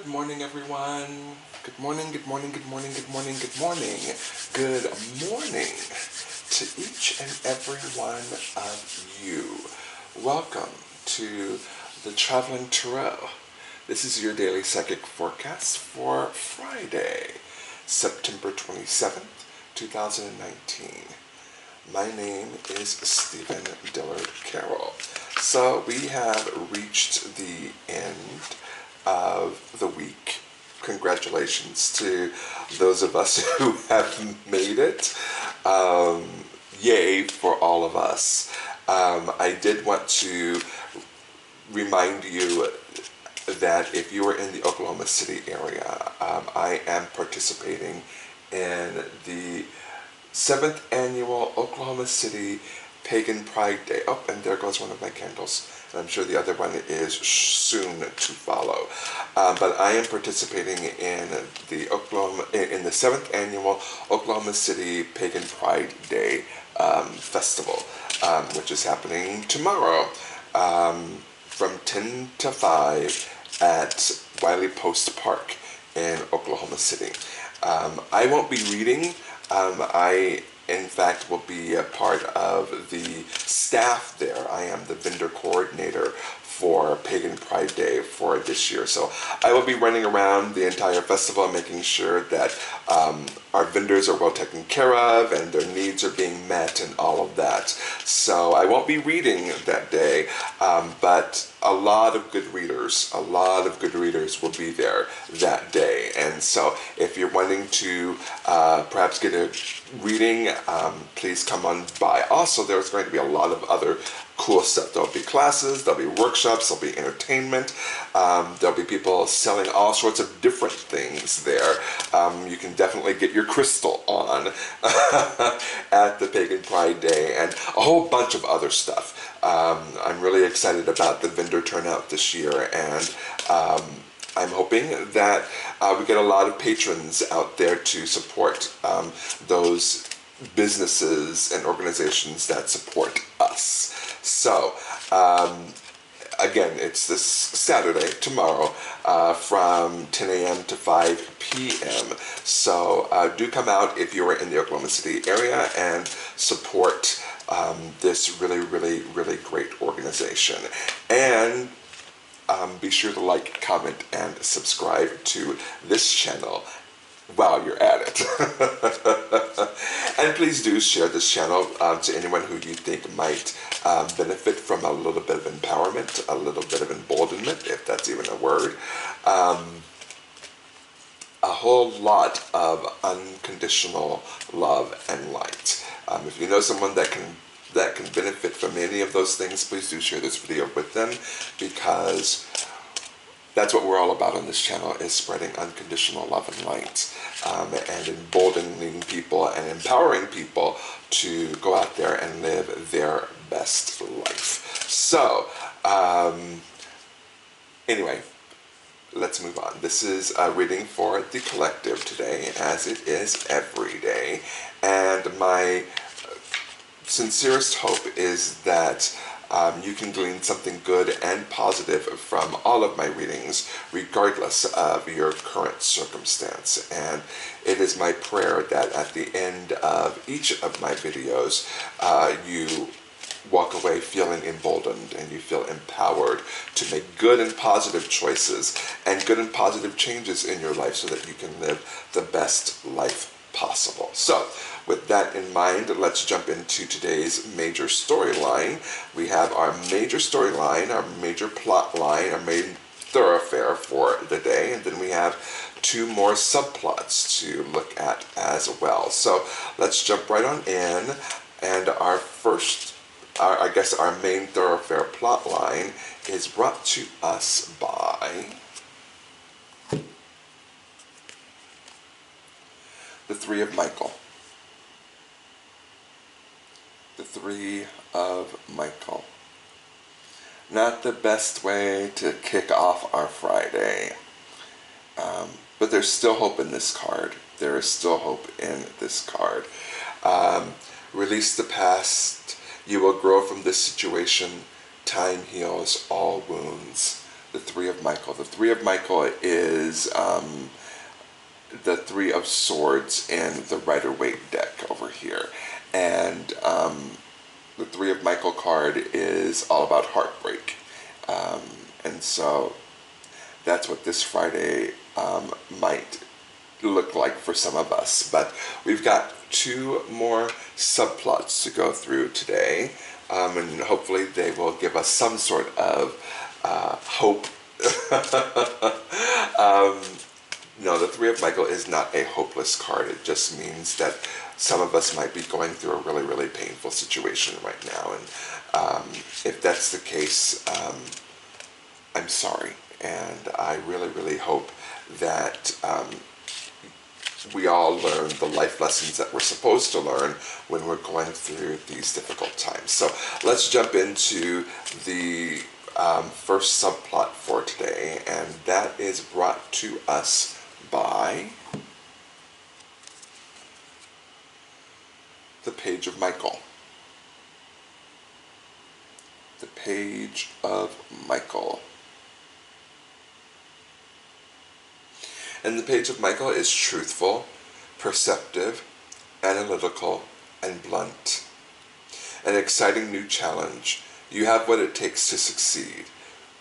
Good morning, everyone. Good morning, good morning, good morning, good morning, good morning. Good morning to each and every one of you. Welcome to the Traveling Tarot. This is your daily psychic forecast for Friday, September 27th, 2019. My name is Stephen Dillard Carroll. So we have reached the end of the week. Congratulations to those of us who have made it. Yay for all of us. I did want to remind you that if you are in the Oklahoma City area, I am participating in the 7th annual Oklahoma City Pagan Pride Day. Oh, and there goes one of my candles. And I'm sure the other one is soon to follow. But I am participating in the 7th annual Oklahoma City Pagan Pride Day festival, which is happening tomorrow from 10 to 5 at Wiley Post Park in Oklahoma City. I won't be reading. I, in fact, will be a part of the staff there. I am the vendor coordinator for Pagan Pride Day for this year. So I will be running around the entire festival making sure that our vendors are well taken care of and their needs are being met and all of that. So I won't be reading that day, but a lot of good readers will be there that day. And so if you're wanting to perhaps get a reading, please come on by. Also, there's going to be a lot of other cool stuff. There'll be classes, there'll be workshops, there'll be entertainment, there'll be people selling all sorts of different things there. You can definitely get your crystal on at the Pagan Pride Day and a whole bunch of other stuff. I'm really excited about the vendor turnout this year, and I'm hoping that we get a lot of patrons out there to support those businesses and organizations that support us. So, again, it's this Saturday, tomorrow, from 10 a.m. to 5 p.m. So do come out if you are in the Oklahoma City area and support this really, really, really great organization. And be sure to like, comment, and subscribe to this channel while you're at it. And please do share this channel to anyone who you think might benefit from a little bit of empowerment, a little bit of emboldenment, if that's even a word. A whole lot of unconditional love and light. If you know someone that can benefit from any of those things, please do share this video with them, because that's what we're all about on this channel, is spreading unconditional love and light, and emboldening people and empowering people to go out there and live their best life. So, anyway, let's move on. This is a reading for the collective today, as it is every day. And my sincerest hope is that you can glean something good and positive from all of my readings, regardless of your current circumstance. And it is my prayer that at the end of each of my videos, you walk away feeling emboldened and you feel empowered to make good and positive choices and good and positive changes in your life so that you can live the best life possible. So, with that in mind, let's jump into today's major storyline. We have our major storyline, our major plot line, our main thoroughfare for the day, and then we have two more subplots to look at as well. So let's jump right on in, and our main thoroughfare plot line is brought to us by the Three of Michael. The Three of Michael. Not the best way to kick off our Friday. But there's still hope in this card. There is still hope in this card. Release the past. You will grow from this situation. Time heals all wounds. the Three of Michael. The Three of Michael is the Three of Swords in the Rider-Waite deck over here. And the Three of Michael card is all about heartbreak. And so that's what this Friday might look like for some of us. But we've got two more subplots to go through today. And hopefully they will give us some sort of hope. No, the Three of Michael is not a hopeless card. It just means that some of us might be going through a really, really painful situation right now. And if that's the case, I'm sorry. And I really, really hope that we all learn the life lessons that we're supposed to learn when we're going through these difficult times. So let's jump into the first subplot for today, and that is brought to us by the Page of Michael. The Page of Michael. And the Page of Michael is truthful, perceptive, analytical, and blunt. An exciting new challenge. You have what it takes to succeed.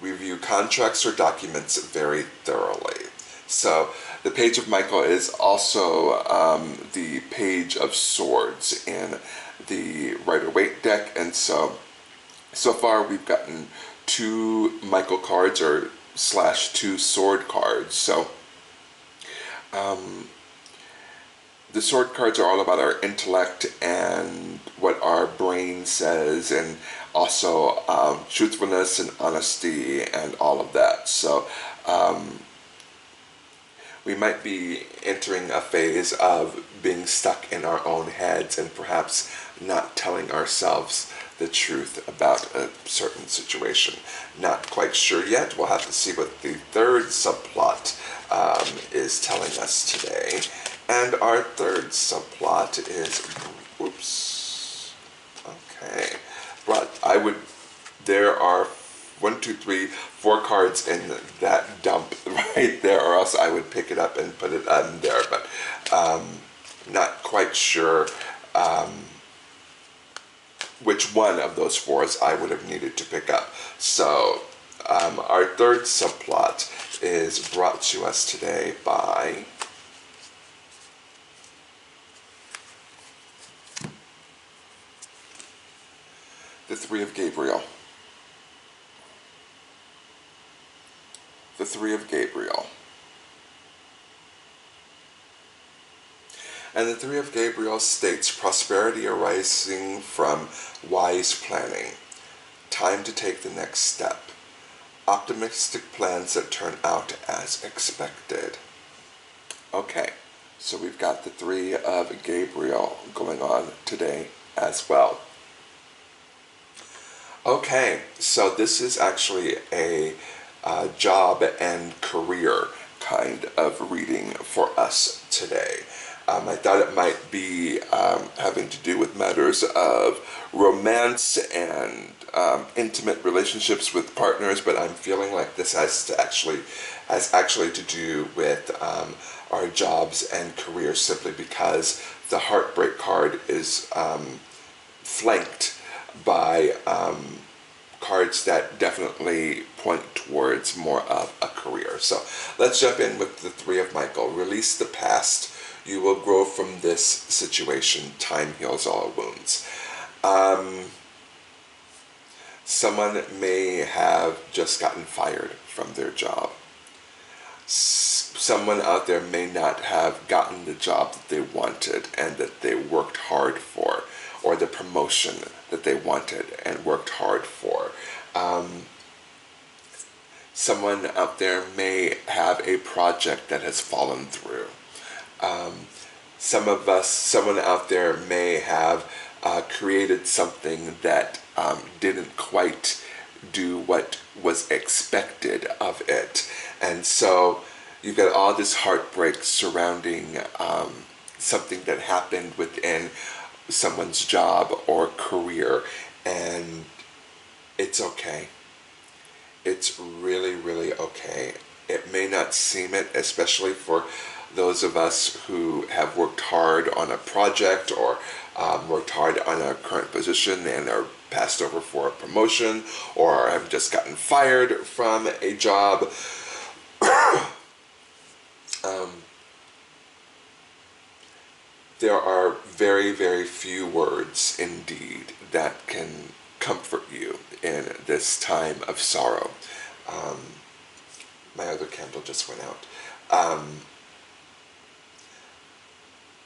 Review contracts or documents very thoroughly. So the Page of Michael is also the Page of Swords in the Rider-Waite deck. And so far we've gotten two Michael cards or / two sword cards. So the sword cards are all about our intellect and what our brain says, and also truthfulness and honesty and all of that. So we might be entering a phase of being stuck in our own heads and perhaps not telling ourselves the truth about a certain situation. Not quite sure yet. We'll have to see what the third subplot is telling us today. And our third subplot is, whoops, okay. There are 1, 2, 3, 4 cards in that dump right there, or else I would pick it up and put it on there, but not quite sure which one of those 4s I would have needed to pick up. So our third subplot is brought to us today by the Three of Gabriel. The Three of Gabriel. And the Three of Gabriel states prosperity arising from wise planning. Time to take the next step. Optimistic plans that turn out as expected. Okay, so we've got the Three of Gabriel going on today as well. Okay, so this is actually a job and career kind of reading for us today. I thought it might be having to do with matters of romance and intimate relationships with partners, but I'm feeling like this has actually to do with our jobs and careers, simply because the heartbreak card is flanked by cards that definitely point towards more of a career. So let's jump in with the Three of Michael. Release the past. You will grow from this situation. Time heals all wounds. Someone may have just gotten fired from their job. Someone out there may not have gotten the job that they wanted and that they worked hard for, or the promotion that they wanted and worked hard for. Someone out there may have a project that has fallen through. Someone out there may have created something that didn't quite do what was expected of it. And so you've got all this heartbreak surrounding something that happened within someone's job or career, and it's okay. It's really, really okay. It may not seem it, especially for those of us who have worked hard on a project or worked hard on a current position and are passed over for a promotion or have just gotten fired from a job. um, there are very, very few words indeed that can comfort you in this time of sorrow. Um, my other candle just went out.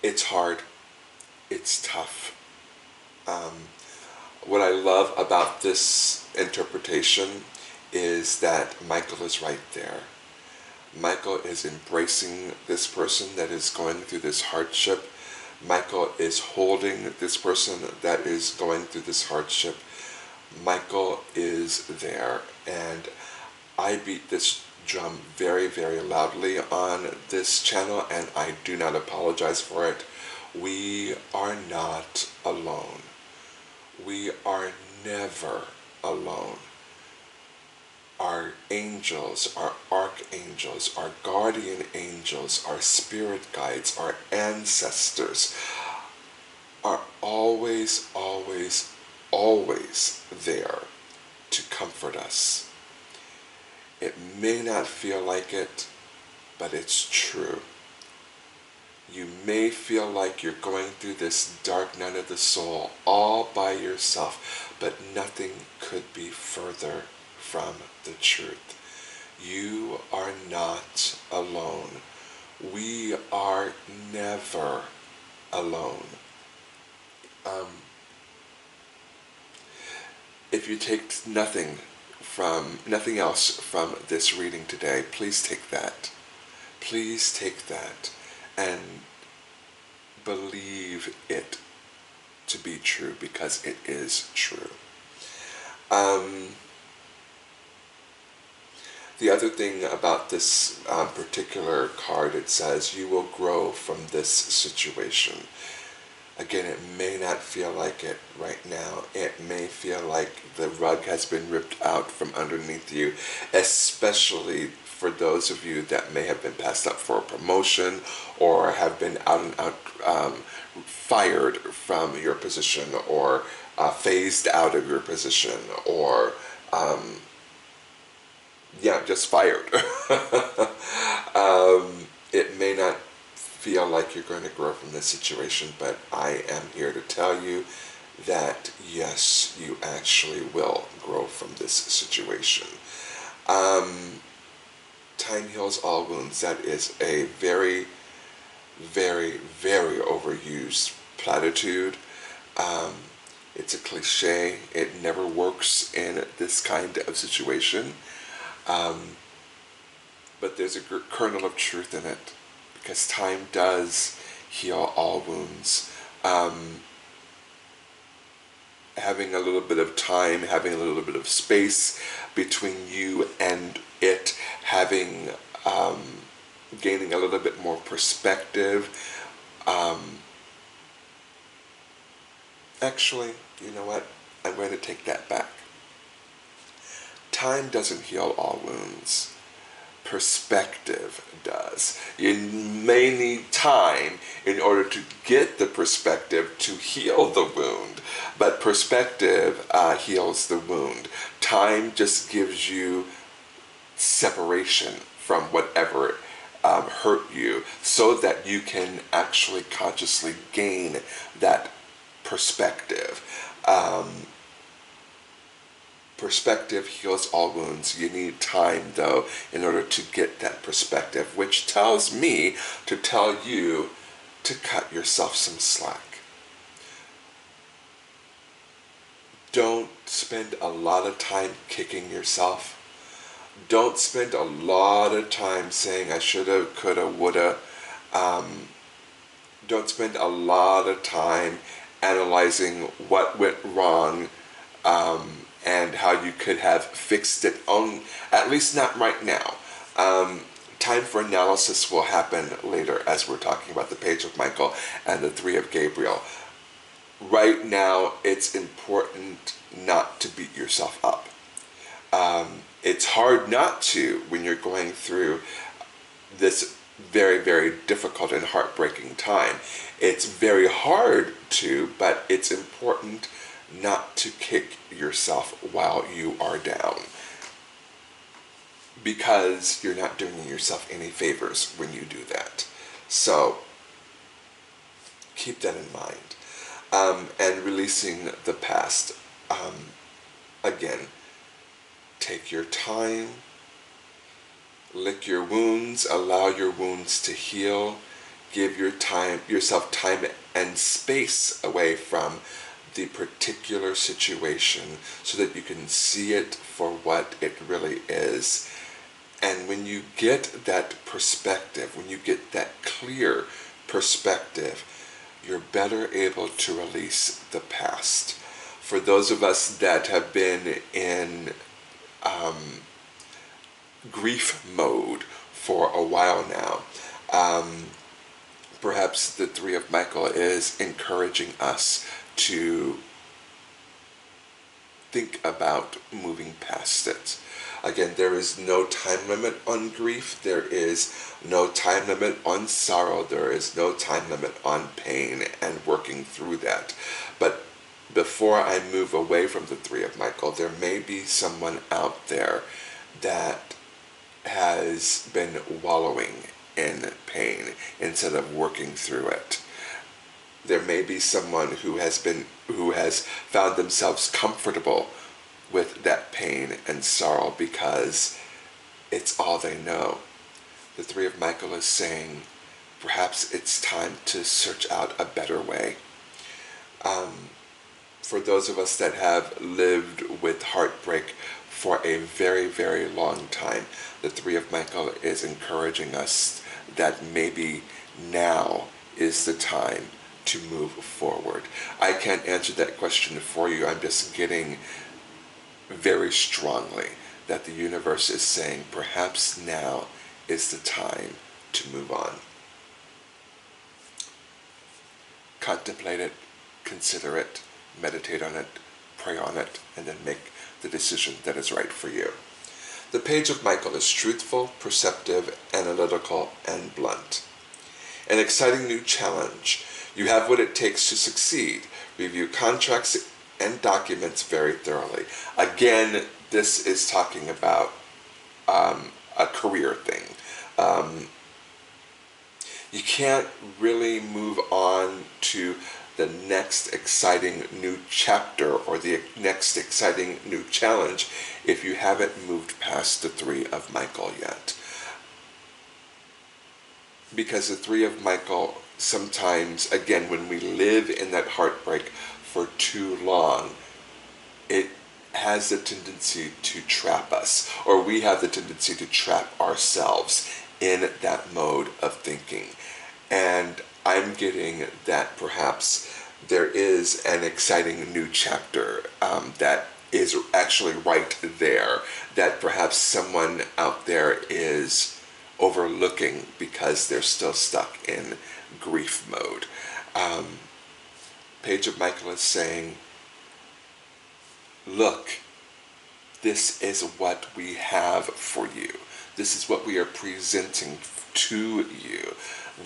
It's hard. It's tough. Um, what I love about this interpretation is that Michael is right there. Michael is embracing this person that is going through this hardship. Michael is holding this person that is going through this hardship. Michael is there. And I beat this drum very, very loudly on this channel, and I do not apologize for it. We are not alone. We are never alone. Our angels, our archangels, our guardian angels, our spirit guides, our ancestors are always, always, always there to comfort us. It may not feel like it, but it's true. You may feel like you're going through this dark night of the soul all by yourself, but nothing could be further from the truth. You are not alone. We are never alone. If you take nothing else from this reading today, please take that. Please take that and believe it to be true, because it is true. The other thing about this particular card, it says, you will grow from this situation. Again, it may not feel like it right now. It may feel like the rug has been ripped out from underneath you, especially for those of you that may have been passed up for a promotion or have been out and out fired from your position, or phased out of your position, or just fired. It may not feel like you're going to grow from this situation, but I am here to tell you that yes, you actually will grow from this situation. Time heals all wounds. That is a very, very, very overused platitude. It's a cliche. It never works in this kind of situation. But there's a kernel of truth in it, because time does heal all wounds. Having a little bit of time, having a little bit of space between you and it, gaining a little bit more perspective. Actually, you know what? I'm going to take that back. Time doesn't heal all wounds. Perspective does. You may need time in order to get the perspective to heal the wound, but perspective heals the wound. Time just gives you separation from whatever hurt you, so that you can actually consciously gain that perspective. Perspective heals all wounds. You need time, though, in order to get that perspective, which tells me to tell you to cut yourself some slack. Don't spend a lot of time kicking yourself. Don't spend a lot of time saying I shoulda, coulda, woulda. Don't spend a lot of time analyzing what went wrong, and how you could have fixed it, at least not right now. Time for analysis will happen later, as we're talking about the Page of Michael and the Three of Gabriel. Right now, it's important not to beat yourself up. It's hard not to when you're going through this very, very difficult and heartbreaking time. It's very hard to, but it's important not to kick yourself while you are down, because you're not doing yourself any favors when you do that. So keep that in mind. And releasing the past. Again, take your time, lick your wounds, allow your wounds to heal, give yourself time and space away from the particular situation so that you can see it for what it really is. And when you get that perspective, when you get that clear perspective, you're better able to release the past. For those of us that have been in grief mode for a while now, perhaps the Three of Michael is encouraging us to think about moving past it. Again, there is no time limit on grief. There is no time limit on sorrow. There is no time limit on pain and working through that. But before I move away from the Three of Michael, there may be someone out there that has been wallowing in pain instead of working through it. There may be someone who has found themselves comfortable with that pain and sorrow because it's all they know. The Three of Michael is saying, perhaps it's time to search out a better way. For those of us that have lived with heartbreak for a very, very long time, the Three of Michael is encouraging us that maybe now is the time to move forward. I can't answer that question for you. I'm just getting very strongly that the universe is saying perhaps now is the time to move on. Contemplate it, consider it, meditate on it, pray on it, and then make the decision that is right for you. The Page of Michael is truthful, perceptive, analytical, and blunt. An exciting new challenge. You have what it takes to succeed. Review contracts and documents very thoroughly. Again, this is talking about a career thing. You can't really move on to the next exciting new chapter or the next exciting new challenge if you haven't moved past the Three of Michael yet. Because the Three of Michael, sometimes, again, when we live in that heartbreak for too long, it has the tendency to trap us, or we have the tendency to trap ourselves in that mode of thinking. And I'm getting that perhaps there is an exciting new chapter that is actually right there, that perhaps someone out there is overlooking because they're still stuck in grief mode. Page of Michael is saying, look, this is what we have for you. This is what we are presenting to you.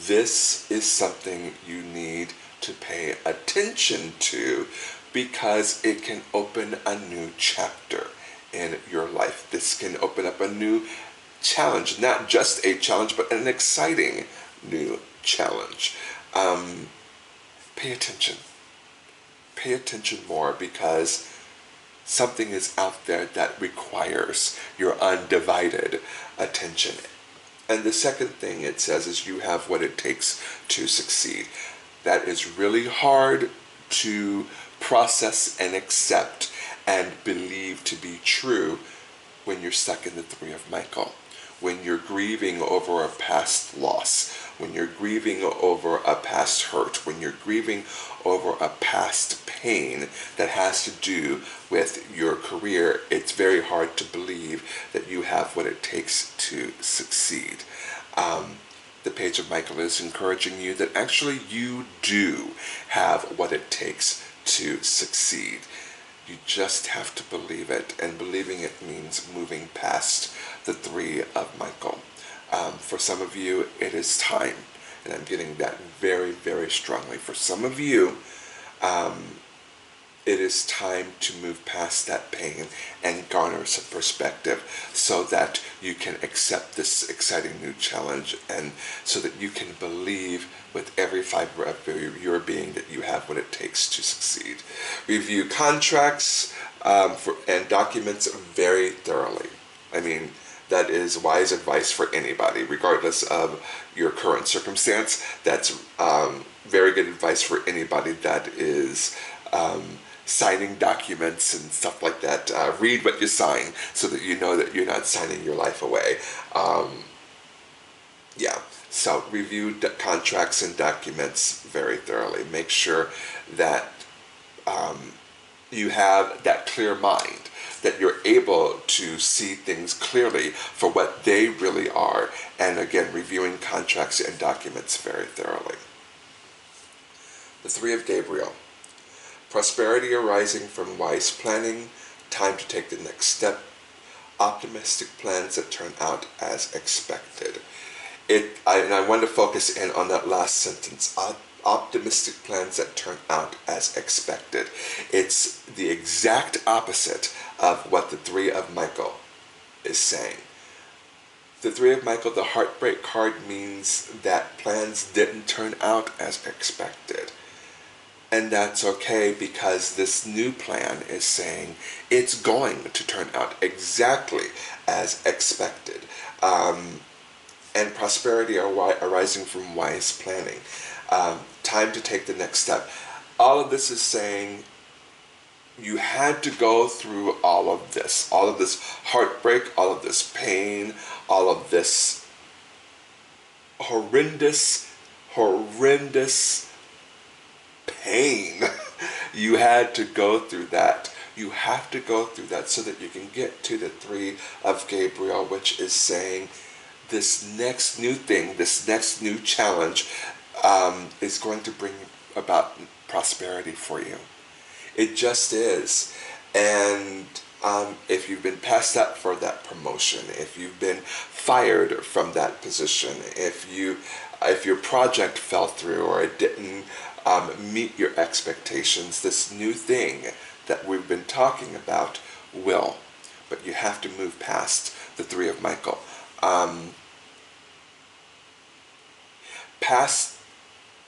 This is something you need to pay attention to because it can open a new chapter in your life. This can open up a new challenge, not just a challenge, but an exciting new challenge. Pay attention. Pay attention more because something is out there that requires your undivided attention. And the second thing it says is you have what it takes to succeed. That is really hard to process and accept and believe to be true when you're stuck in the Three of Michael. When you're grieving over a past loss, when you're grieving over a past hurt, when you're grieving over a past pain that has to do with your career, it's very hard to believe that you have what it takes to succeed. The Page of Michael is encouraging you that actually you do have what it takes to succeed. You just have to believe it, and believing it means moving past the Three of Michael. For some of you, it is time, and I'm getting that very, very strongly. For some of you, it is time to move past that pain and garner some perspective so that you can accept this exciting new challenge, and so that you can believe with every fiber of your being that you have what it takes to succeed. Review contracts and documents very thoroughly. I mean, that is wise advice for anybody, regardless of your current circumstance. That's very good advice for anybody that is signing documents and stuff like that. Read what you sign so that you know that you're not signing your life away. Yeah, so review contracts and documents very thoroughly. Make sure that you have that clear mind, that you're able to see things clearly for what they really are. And again, reviewing contracts and documents very thoroughly. The Three of Gabriel. Prosperity arising from wise planning, time to take the next step, optimistic plans that turn out as expected. And I want to focus in on that last sentence, optimistic plans that turn out as expected. It's the exact opposite of what the Three of Michael is saying. The Three of Michael, the heartbreak card, means that plans didn't turn out as expected. And that's okay, because this new plan is saying it's going to turn out exactly as expected. And prosperity arising from wise planning. Time to take the next step. All of this is saying you had to go through all of this heartbreak, all of this pain, all of this horrendous pain. You had to go through that. You have to go through that so that you can get to the Three of Gabriel, which is saying this next new thing, this next new challenge is going to bring about prosperity for you. It just is. And if you've been passed up for that promotion, if you've been fired from that position, if your project fell through or it didn't meet your expectations, this new thing that we've been talking about will. But you have to move past the Three of Michael. Past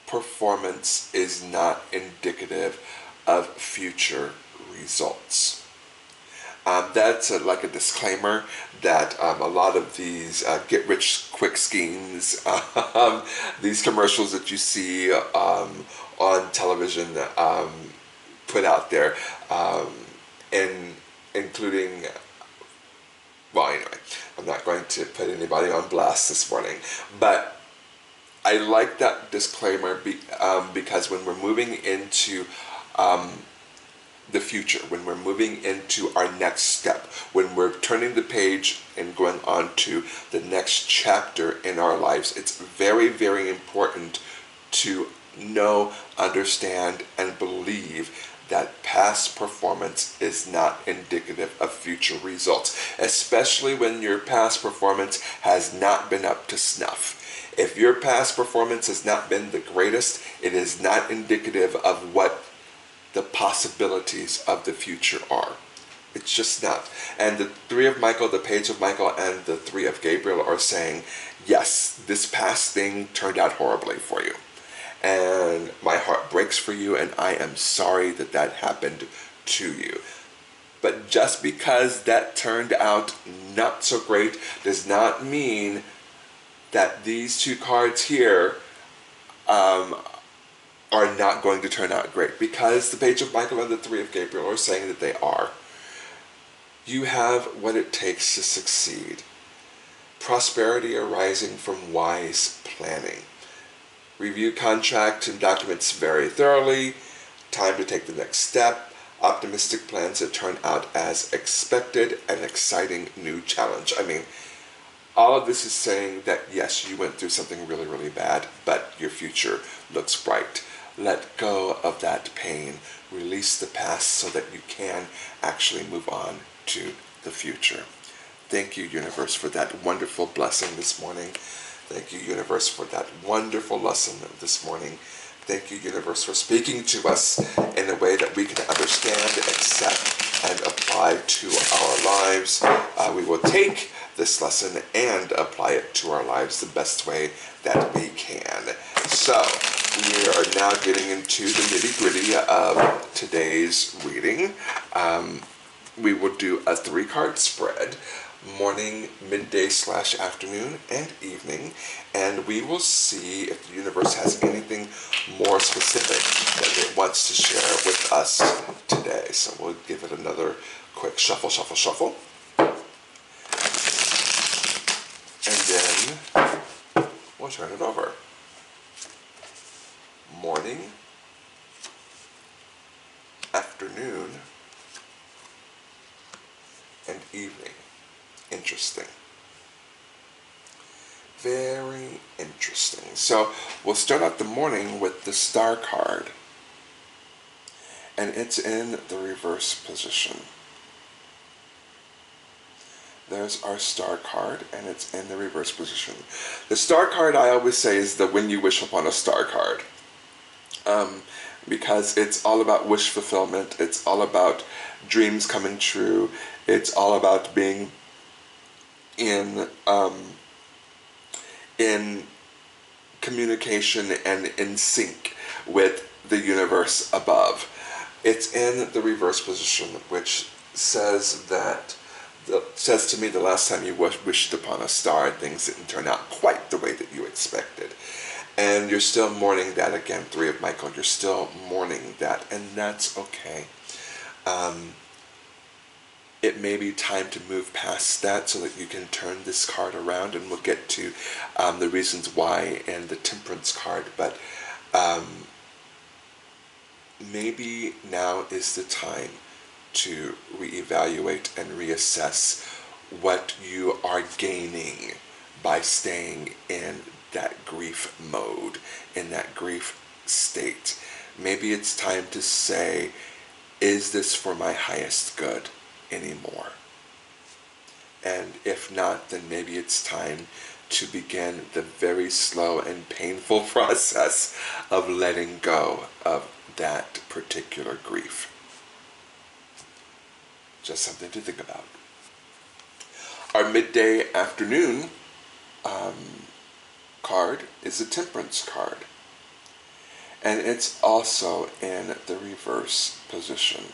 performance is not indicative of future results. That's like a disclaimer that a lot of these get-rich-quick schemes, these commercials that you see on television put out there, including, well, anyway, I'm not going to put anybody on blast this morning, but I like that disclaimer because when we're moving into the future, when we're moving into our next step, when we're turning the page and going on to the next chapter in our lives, it's very, very important to know, understand, and believe that past performance is not indicative of future results, especially when your past performance has not been up to snuff. If your past performance has not been the greatest, it is not indicative of what the possibilities of the future are. It's just not. And the Three of Michael, the Page of Michael, and the Three of Gabriel are saying, yes, this past thing turned out horribly for you. And my heart breaks for you, and I am sorry that that happened to you. But just because that turned out not so great does not mean that these two cards here are not going to turn out great, because the Page of Michael and the Three of Gabriel are saying that they are. You have what it takes to succeed. Prosperity arising from wise planning. Review contracts and documents very thoroughly. Time to take the next step. Optimistic plans that turn out as expected. An exciting new challenge. I mean, all of this is saying that yes, you went through something really, really bad, but your future looks bright. let go of that pain, release the past so that you can actually move on to the future. Thank you, universe, for that wonderful blessing this morning. Thank you, universe, for that wonderful lesson this morning. Thank you, universe, for speaking to us in a way that we can understand, accept, and apply to our lives. We will take this lesson and apply it to our lives the best way that we can. So, we are now getting into the nitty-gritty of today's reading. We will do a 3-card spread, morning, midday / afternoon, and evening, and we will see if the universe has anything more specific that it wants to share with us today. So we'll give it another quick shuffle, shuffle, shuffle. And then we'll turn it over. Morning, afternoon, and evening. Interesting. Very interesting. So we'll start out the morning with the Star card. And it's in the reverse position. There's our Star card, and it's in the reverse position. The Star card, I always say, is the When You Wish Upon a Star card. Because it's all about wish fulfillment. It's all about dreams coming true. It's all about being in communication and in sync with the universe above. It's in the reverse position, which says to me the last time you wished upon a star, things didn't turn out quite the way that you expected. And you're still mourning that again, 3 of Michael. You're still mourning that, and that's okay. It may be time to move past that so that you can turn this card around, and we'll get to the reasons why in the Temperance card. But maybe now is the time to reevaluate and reassess what you are gaining by staying in that grief mode, in that grief state. Maybe it's time to say, is this for my highest good anymore? And if not, then maybe it's time to begin the very slow and painful process of letting go of that particular grief. Just something to think about. Our midday afternoon card is a Temperance card. And it's also in the reverse position.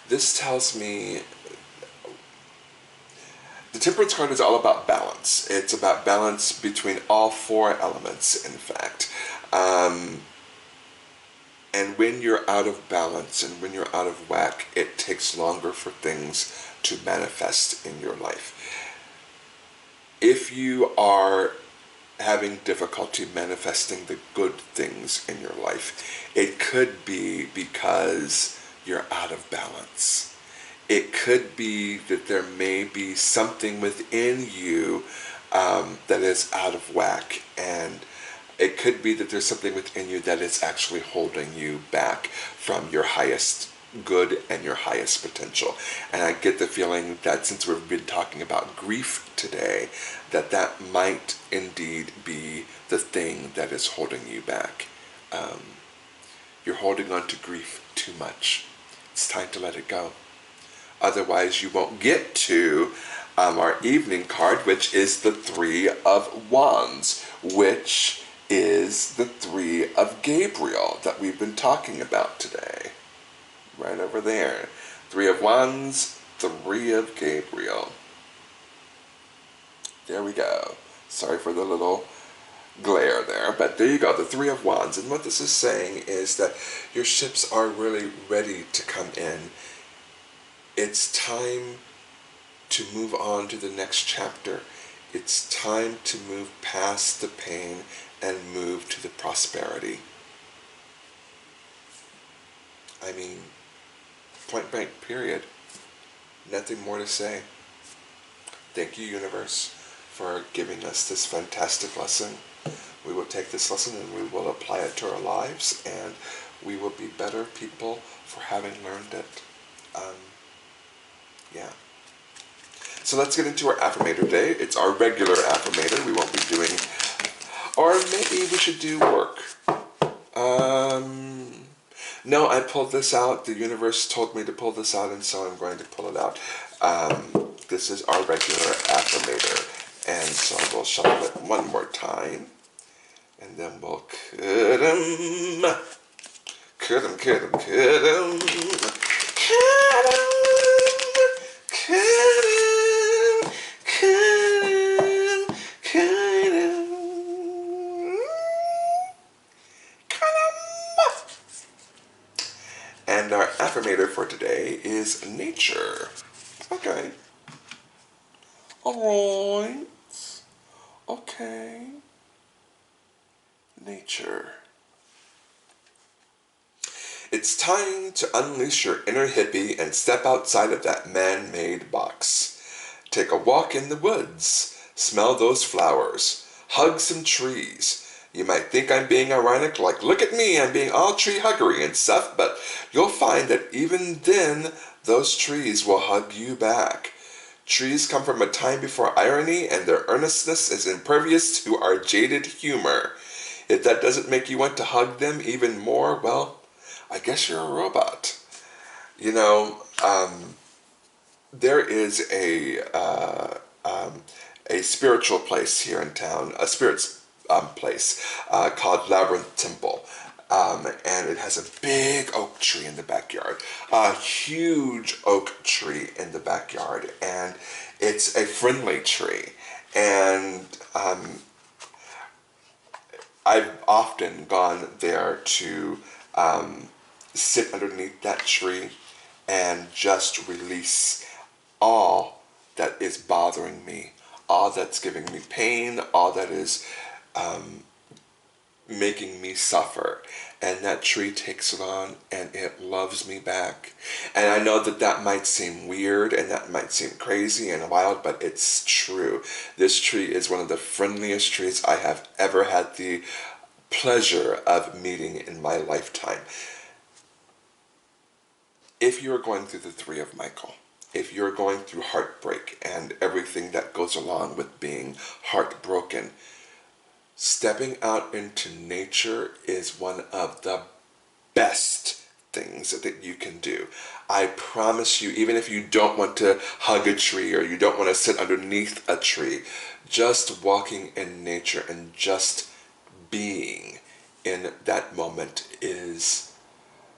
This tells me the Temperance card is all about balance. It's about balance between all 4 elements, in fact. And when you're out of balance and when you're out of whack, it takes longer for things to manifest in your life. If you are having difficulty manifesting the good things in your life, it could be because you're out of balance. It could be that there may be something within you that is out of whack, and it could be that there's something within you that is actually holding you back from your highest good and your highest potential. And I get the feeling that since we've been talking about grief today, that might indeed be the thing that is holding you back. You're holding on to grief too much. It's time to let it go. Otherwise, you won't get to our evening card, which is the 3 of Wands, which is the 3 of Gabriel that we've been talking about today. Right over there. 3 of Wands, 3 of Gabriel. There we go. Sorry for the little glare there, but there you go, the 3 of Wands. And what this is saying is that your ships are really ready to come in. It's time to move on to the next chapter. It's time to move past the pain and move to the prosperity. I mean, point blank, period. Nothing more to say. Thank you, universe, for giving us this fantastic lesson. We will take this lesson and we will apply it to our lives, and we will be better people for having learned it. Yeah. So let's get into our affirmator day. It's our regular affirmator. We won't be doing, or maybe we should do work. No, I pulled this out. The universe told me to pull this out, and so I'm going to pull it out. This is our regular affirmator. And so we'll shuffle it one more time. And then we'll cut 'em. Cut 'em, cut 'em, cut 'em. Cut 'em. Cut 'em. Cut 'em. Cut 'em. Cut 'em. And our affirmator for today is nature. Okay. Alright. Okay. Nature. It's time to unleash your inner hippie and step outside of that man-made box. Take a walk in the woods. Smell those flowers. Hug some trees. You might think I'm being ironic, like, look at me, I'm being all tree huggery and stuff, but you'll find that even then, those trees will hug you back. Trees come from a time before irony, and their earnestness is impervious to our jaded humor. If that doesn't make you want to hug them even more, well, I guess you're a robot. You know, there is a spiritual place here in town, a spirit's place called Labyrinth Temple. And it has a big oak tree in the backyard, a huge oak tree in the backyard, and it's a friendly tree. And I've often gone there to sit underneath that tree and just release all that is bothering me, all that's giving me pain, all that is making me suffer. And that tree takes it on and it loves me back. And I know that that might seem weird and that might seem crazy and wild, but it's true. This tree is one of the friendliest trees I have ever had the pleasure of meeting in my lifetime. If you're going through the Three of Michael, if you're going through heartbreak and everything that goes along with being heartbroken, stepping out into nature is one of the best things that you can do. I promise you, even if you don't want to hug a tree or you don't want to sit underneath a tree, just walking in nature and just being in that moment is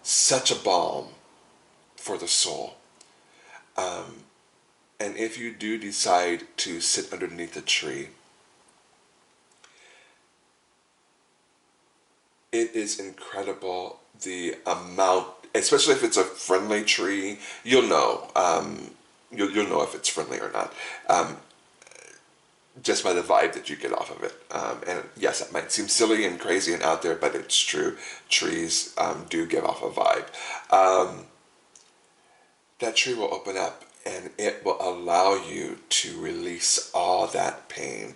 such a balm for the soul. And if you do decide to sit underneath a tree, it is incredible the amount, especially if it's a friendly tree, you'll know. You'll know if it's friendly or not, just by the vibe that you get off of it. And yes, it might seem silly and crazy and out there, but it's true. Trees do give off a vibe. That tree will open up and it will allow you to release all that pain,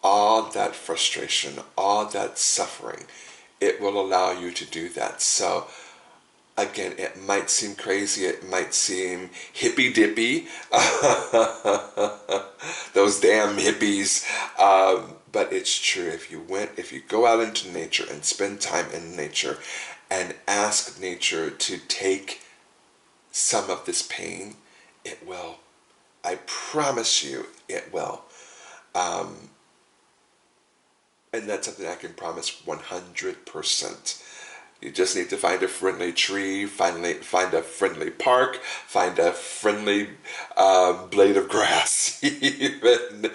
all that frustration, all that suffering. It will allow you to do that. So again, it might seem crazy, it might seem hippy-dippy, those damn hippies, but it's true. If you go out into nature and spend time in nature and ask nature to take some of this pain, it will. I promise you it will. And that's something I can promise 100%. You just need to find a friendly tree, find a friendly park, find a friendly blade of grass. Even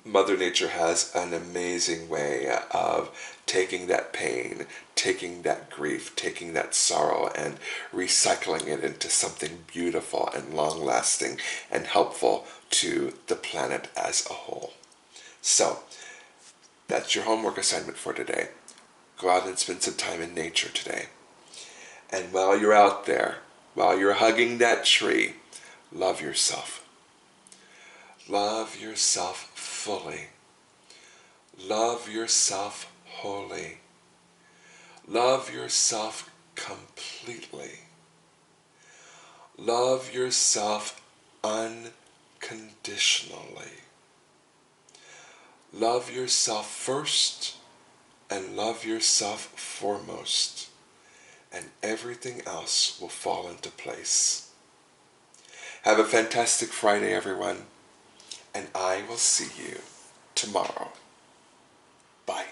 Mother Nature has an amazing way of taking that pain, taking that grief, taking that sorrow, and recycling it into something beautiful and long-lasting and helpful to the planet as a whole. So, that's your homework assignment for today. Go out and spend some time in nature today. And while you're out there, while you're hugging that tree, love yourself. Love yourself fully. Love yourself wholly. Love yourself completely. Love yourself unconditionally. Love yourself first and love yourself foremost, and everything else will fall into place. Have a fantastic Friday, everyone, and I will see you tomorrow. Bye.